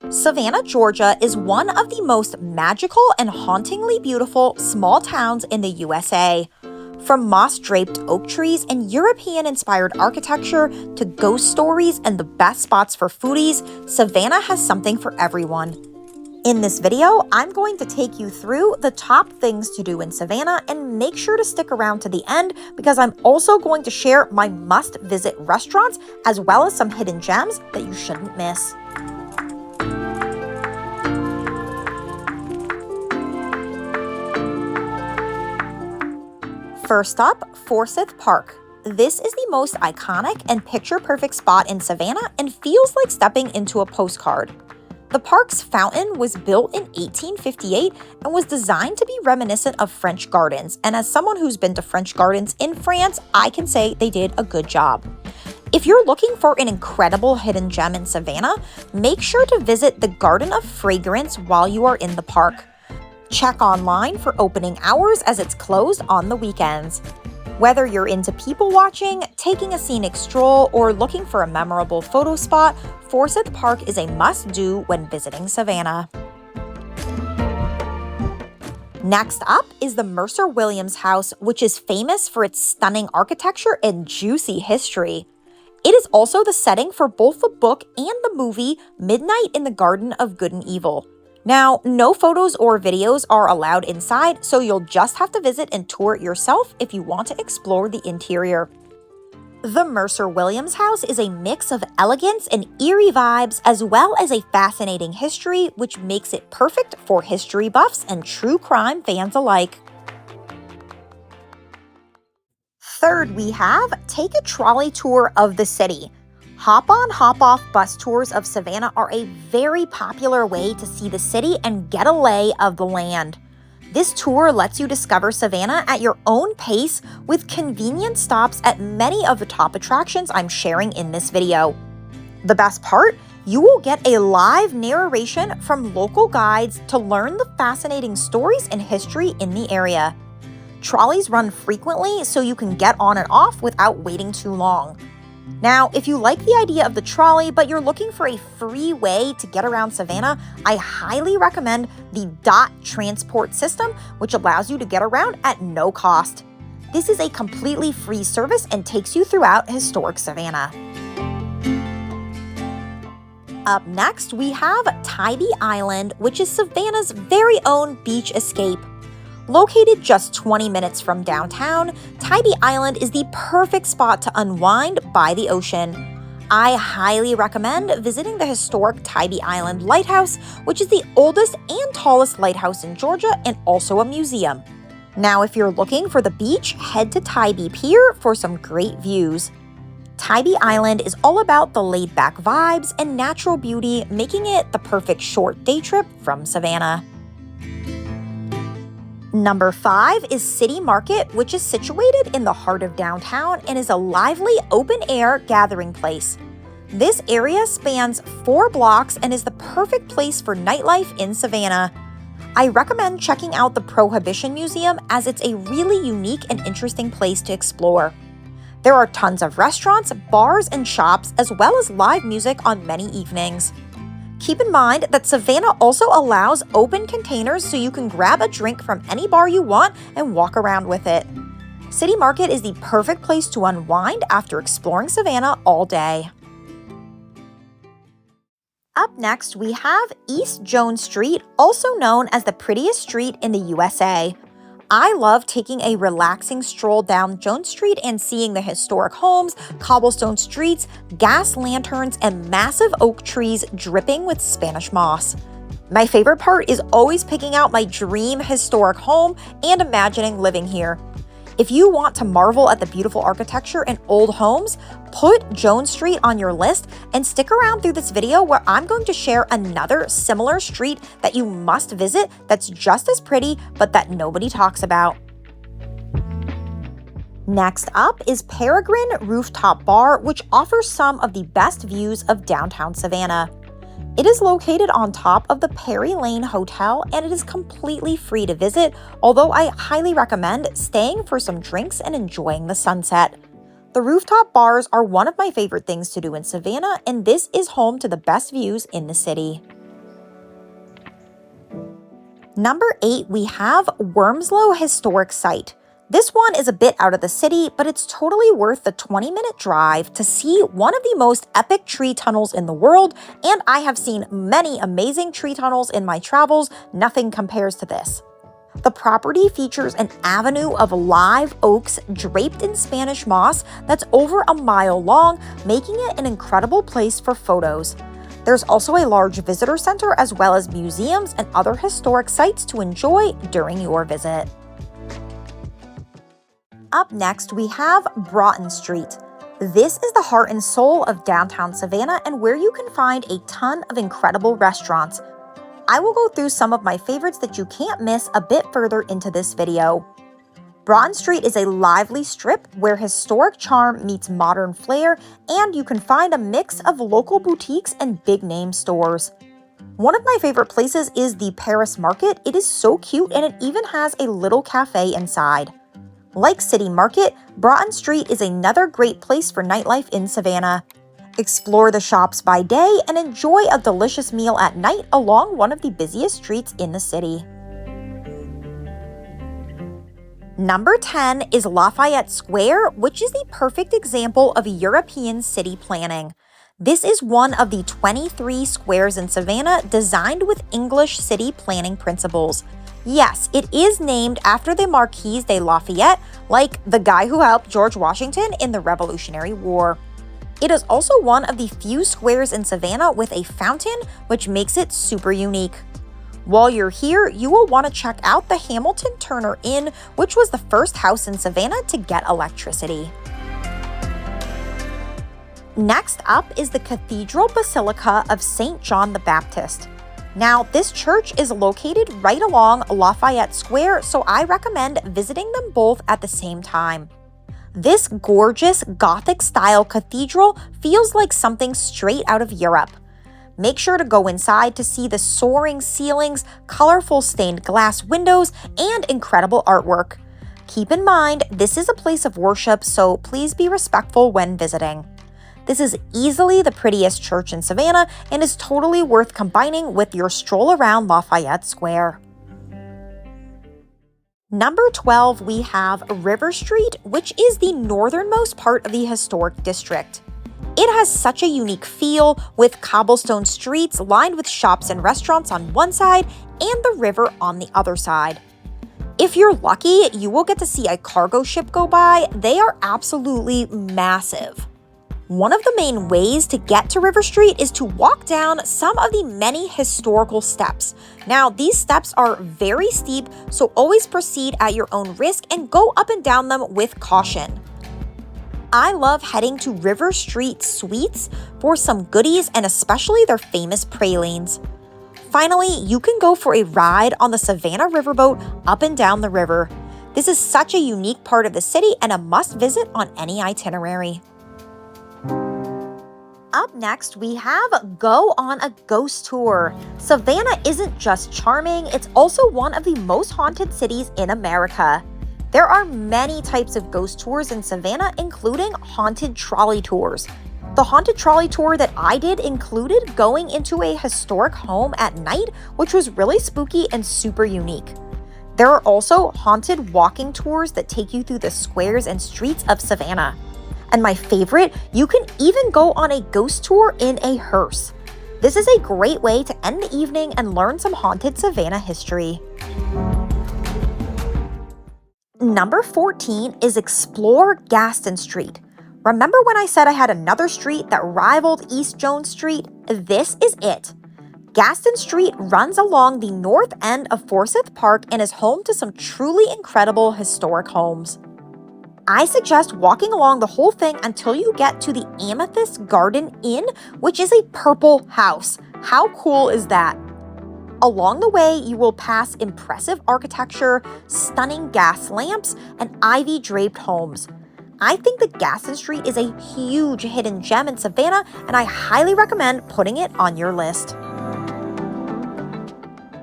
Savannah, Georgia is one of the most magical and hauntingly beautiful small towns in the USA. From moss-draped oak trees and European-inspired architecture to ghost stories and the best spots for foodies, Savannah has something for everyone. In this video, I'm going to take you through the top things to do in Savannah, and make sure to stick around to the end because I'm also going to share my must-visit restaurants as well as some hidden gems that you shouldn't miss. First up, Forsyth Park. This is the most iconic and picture-perfect spot in Savannah and feels like stepping into a postcard. The park's fountain was built in 1858 and was designed to be reminiscent of French gardens, and as someone who's been to French gardens in France, I can say they did a good job. If you're looking for an incredible hidden gem in Savannah, make sure to visit the Garden of Fragrance while you are in the park. Check online for opening hours as it's closed on the weekends. Whether you're into people watching, taking a scenic stroll, or looking for a memorable photo spot, Forsyth Park is a must-do when visiting Savannah. Next up is the Mercer Williams House, which is famous for its stunning architecture and juicy history. It is also the setting for both the book and the movie Midnight in the Garden of Good and Evil. Now, no photos or videos are allowed inside, so you'll just have to visit and tour it yourself if you want to explore the interior. The Mercer Williams House is a mix of elegance and eerie vibes, as well as a fascinating history, which makes it perfect for history buffs and true crime fans alike. Third, we have take a trolley tour of the city. Hop-on, hop-off bus tours of Savannah are a very popular way to see the city and get a lay of the land. This tour lets you discover Savannah at your own pace with convenient stops at many of the top attractions I'm sharing in this video. The best part? You will get a live narration from local guides to learn the fascinating stories and history in the area. Trolleys run frequently, so you can get on and off without waiting too long. Now, if you like the idea of the trolley, but you're looking for a free way to get around Savannah, I highly recommend the DOT transport system, which allows you to get around at no cost. This is a completely free service and takes you throughout historic Savannah. Up next, we have Tybee Island, which is Savannah's very own beach escape. Located just 20 minutes from downtown, Tybee Island is the perfect spot to unwind by the ocean. I highly recommend visiting the historic Tybee Island Lighthouse, which is the oldest and tallest lighthouse in Georgia and also a museum. Now, if you're looking for the beach, head to Tybee Pier for some great views. Tybee Island is all about the laid-back vibes and natural beauty, making it the perfect short day trip from Savannah. Number 5 is City Market, which is situated in the heart of downtown and is a lively open-air gathering place. This area spans 4 blocks and is the perfect place for nightlife in Savannah. I recommend checking out the Prohibition Museum as it's a really unique and interesting place to explore. There are tons of restaurants, bars, and shops, as well as live music on many evenings. Keep in mind that Savannah also allows open containers so you can grab a drink from any bar you want and walk around with it. City Market is the perfect place to unwind after exploring Savannah all day. Up next, we have East Jones Street, also known as the prettiest street in the USA. I love taking a relaxing stroll down Jones Street and seeing the historic homes, cobblestone streets, gas lanterns, and massive oak trees dripping with Spanish moss. My favorite part is always picking out my dream historic home and imagining living here. If you want to marvel at the beautiful architecture and old homes, put Jones Street on your list and stick around through this video where I'm going to share another similar street that you must visit that's just as pretty but that nobody talks about. Next up is Peregrine Rooftop Bar, which offers some of the best views of downtown Savannah. It is located on top of the Perry Lane Hotel and it is completely free to visit, although I highly recommend staying for some drinks and enjoying the sunset. The rooftop bars are one of my favorite things to do in Savannah, and this is home to the best views in the city. Number 8, we have Wormsloe Historic Site. This one is a bit out of the city, but it's totally worth the 20-minute drive to see one of the most epic tree tunnels in the world, and I have seen many amazing tree tunnels in my travels. Nothing compares to this. The property features an avenue of live oaks draped in Spanish moss that's over a mile long, making it an incredible place for photos. There's also a large visitor center as well as museums and other historic sites to enjoy during your visit. Up next, we have Broughton Street. This is the heart and soul of downtown Savannah and where you can find a ton of incredible restaurants. I will go through some of my favorites that you can't miss a bit further into this video. Broughton Street is a lively strip where historic charm meets modern flair, and you can find a mix of local boutiques and big-name stores. One of my favorite places is the Paris Market. It is so cute and it even has a little cafe inside. Like City Market, Broughton Street is another great place for nightlife in Savannah. Explore the shops by day and enjoy a delicious meal at night along one of the busiest streets in the city. Number 10 is Lafayette Square, which is the perfect example of European city planning. This is one of the 23 squares in Savannah designed with English city planning principles. Yes, it is named after the Marquis de Lafayette, like the guy who helped George Washington in the Revolutionary War. It is also one of the few squares in Savannah with a fountain, which makes it super unique. While you're here, you will want to check out the Hamilton Turner Inn, which was the first house in Savannah to get electricity. Next up is the Cathedral Basilica of St. John the Baptist. Now, this church is located right along Lafayette Square, so I recommend visiting them both at the same time. This gorgeous Gothic-style cathedral feels like something straight out of Europe. Make sure to go inside to see the soaring ceilings, colorful stained glass windows, and incredible artwork. Keep in mind, this is a place of worship, so please be respectful when visiting. This is easily the prettiest church in Savannah and is totally worth combining with your stroll around Lafayette Square. Number 12, we have River Street, which is the northernmost part of the historic district. It has such a unique feel with cobblestone streets lined with shops and restaurants on one side and the river on the other side. If you're lucky, you will get to see a cargo ship go by. They are absolutely massive. One of the main ways to get to River Street is to walk down some of the many historical steps. Now, these steps are very steep, so always proceed at your own risk and go up and down them with caution. I love heading to River Street Sweets for some goodies and especially their famous pralines. Finally, you can go for a ride on the Savannah Riverboat up and down the river. This is such a unique part of the city and a must visit on any itinerary. Up next, we have Go on a Ghost Tour. Savannah isn't just charming, it's also one of the most haunted cities in America. There are many types of ghost tours in Savannah, including haunted trolley tours. The haunted trolley tour that I did included going into a historic home at night, which was really spooky and super unique. There are also haunted walking tours that take you through the squares and streets of Savannah. And my favorite, you can even go on a ghost tour in a hearse. This is a great way to end the evening and learn some haunted Savannah history. Number 14 is Explore Gaston Street. Remember when I said I had another street that rivaled East Jones Street? This is it. Gaston Street runs along the north end of Forsyth Park and is home to some truly incredible historic homes. I suggest walking along the whole thing until you get to the Amethyst Garden Inn, which is a purple house. How cool is that? Along the way, you will pass impressive architecture, stunning gas lamps, and ivy-draped homes. I think that Gaston Street is a huge hidden gem in Savannah, and I highly recommend putting it on your list.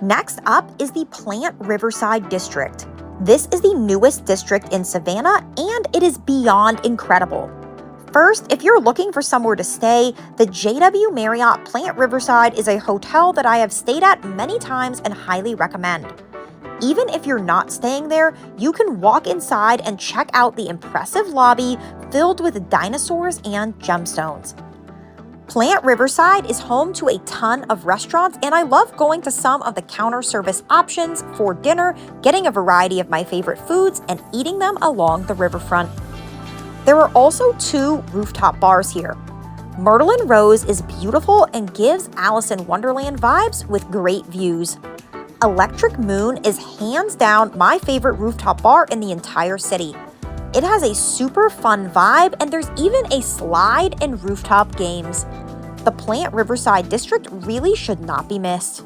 Next up is the Plant Riverside District. This is the newest district in Savannah, and it is beyond incredible. First, if you're looking for somewhere to stay, the JW Marriott Plant Riverside is a hotel that I have stayed at many times and highly recommend. Even if you're not staying there, you can walk inside and check out the impressive lobby filled with dinosaurs and gemstones. Plant Riverside is home to a ton of restaurants, and I love going to some of the counter service options for dinner, getting a variety of my favorite foods, and eating them along the riverfront. There are also 2 rooftop bars here. Myrtle and Rose is beautiful and gives Alice in Wonderland vibes with great views. Electric Moon is hands down my favorite rooftop bar in the entire city. It has a super fun vibe, and there's even a slide and rooftop games. The Plant Riverside district really should not be missed.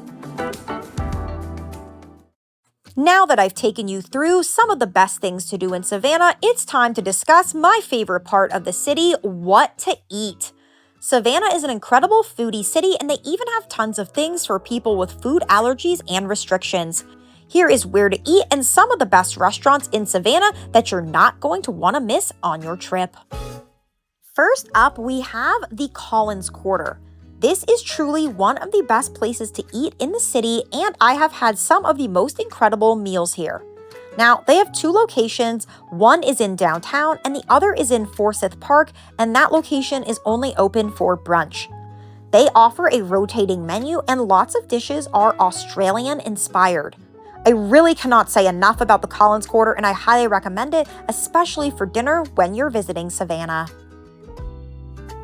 Now that I've taken you through some of the best things to do in Savannah, it's time to discuss my favorite part of the city: what to eat. Savannah is an incredible foodie city, and they even have tons of things for people with food allergies and restrictions. Here is where to eat and some of the best restaurants in Savannah that you're not going to want to miss on your trip. First up, we have the Collins Quarter. This is truly one of the best places to eat in the city, and I have had some of the most incredible meals here. Now, they have 2 locations. One is in downtown and the other is in Forsyth Park, and that location is only open for brunch. They offer a rotating menu and lots of dishes are Australian inspired. I really cannot say enough about the Collins Quarter, and I highly recommend it, especially for dinner when you're visiting Savannah.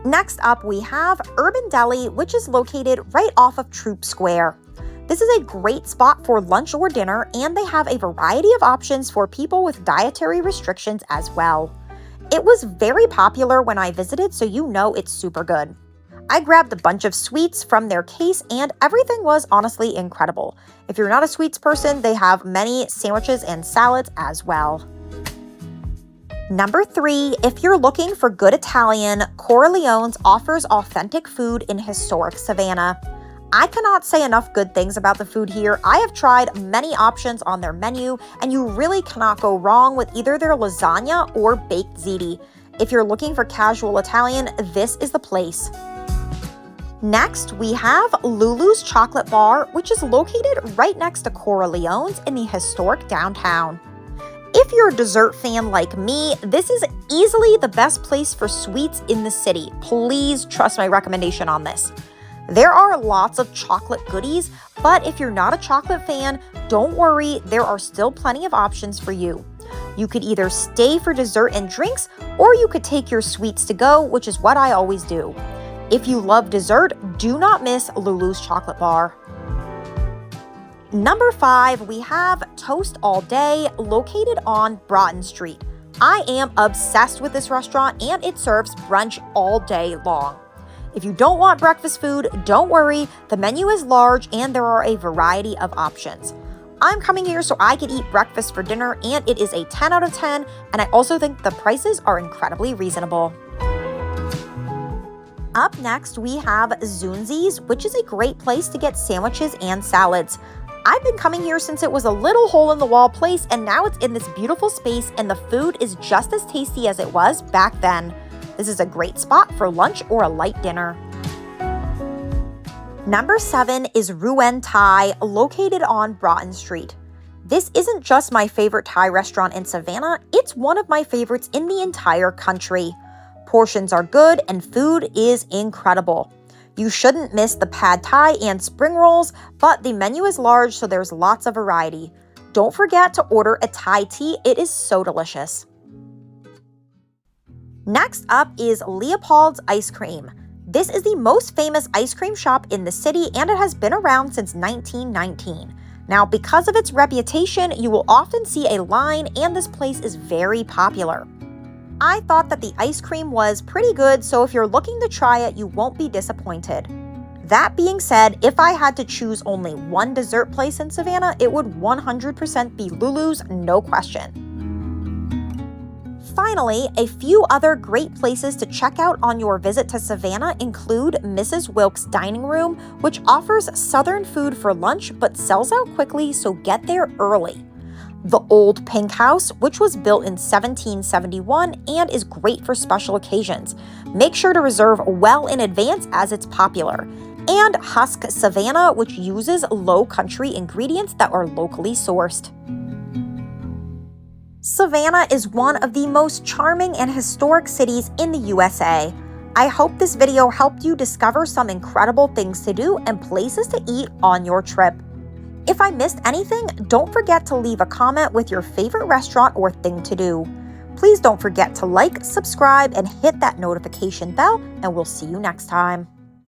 Next up, we have Urban Deli, which is located right off of Troop Square. This is a great spot for lunch or dinner, and they have a variety of options for people with dietary restrictions as well. It was very popular when I visited, so you know it's super good. I grabbed a bunch of sweets from their case, and everything was honestly incredible. If you're not a sweets person, they have many sandwiches and salads as well. Number 3, if you're looking for good Italian, Corleone's offers authentic food in historic Savannah. I cannot say enough good things about the food here. I have tried many options on their menu, and you really cannot go wrong with either their lasagna or baked ziti. If you're looking for casual Italian, this is the place. Next, we have Lulu's Chocolate Bar, which is located right next to Corleone's in the historic downtown. If you're a dessert fan like me, this is easily the best place for sweets in the city. Please trust my recommendation on this. There are lots of chocolate goodies, but if you're not a chocolate fan, don't worry, there are still plenty of options for you. You could either stay for dessert and drinks, or you could take your sweets to go, which is what I always do. If you love dessert, do not miss Lulu's Chocolate Bar. Number 5, we have Toast All Day, located on Broughton Street. I am obsessed with this restaurant, and it serves brunch all day long. If you don't want breakfast food, don't worry, the menu is large and there are a variety of options. I'm coming here so I can eat breakfast for dinner, and it is a 10 out of 10, and I also think the prices are incredibly reasonable. Up next, we have Zunzi's, which is a great place to get sandwiches and salads. I've been coming here since it was a little hole-in-the-wall place, and now it's in this beautiful space, and the food is just as tasty as it was back then. This is a great spot for lunch or a light dinner. Number 7 is Ruen Thai, located on Broughton Street. This isn't just my favorite Thai restaurant in Savannah, it's one of my favorites in the entire country. Portions are good and food is incredible. You shouldn't miss the pad thai and spring rolls, but the menu is large, so there's lots of variety. Don't forget to order a Thai tea, it is so delicious. Next up is Leopold's Ice Cream. This is the most famous ice cream shop in the city, and it has been around since 1919. Now, because of its reputation, you will often see a line, and this place is very popular. I thought that the ice cream was pretty good, so if you're looking to try it, you won't be disappointed. That being said, if I had to choose only one dessert place in Savannah, it would 100% be Lulu's, no question. Finally, a few other great places to check out on your visit to Savannah include Mrs. Wilkes Dining Room, which offers Southern food for lunch but sells out quickly, so get there early. The Old Pink House, which was built in 1771 and is great for special occasions. Make sure to reserve well in advance as it's popular. And Husk Savannah, which uses low country ingredients that are locally sourced. Savannah is one of the most charming and historic cities in the USA. I hope this video helped you discover some incredible things to do and places to eat on your trip. If I missed anything, don't forget to leave a comment with your favorite restaurant or thing to do. Please don't forget to like, subscribe, and hit that notification bell, and we'll see you next time.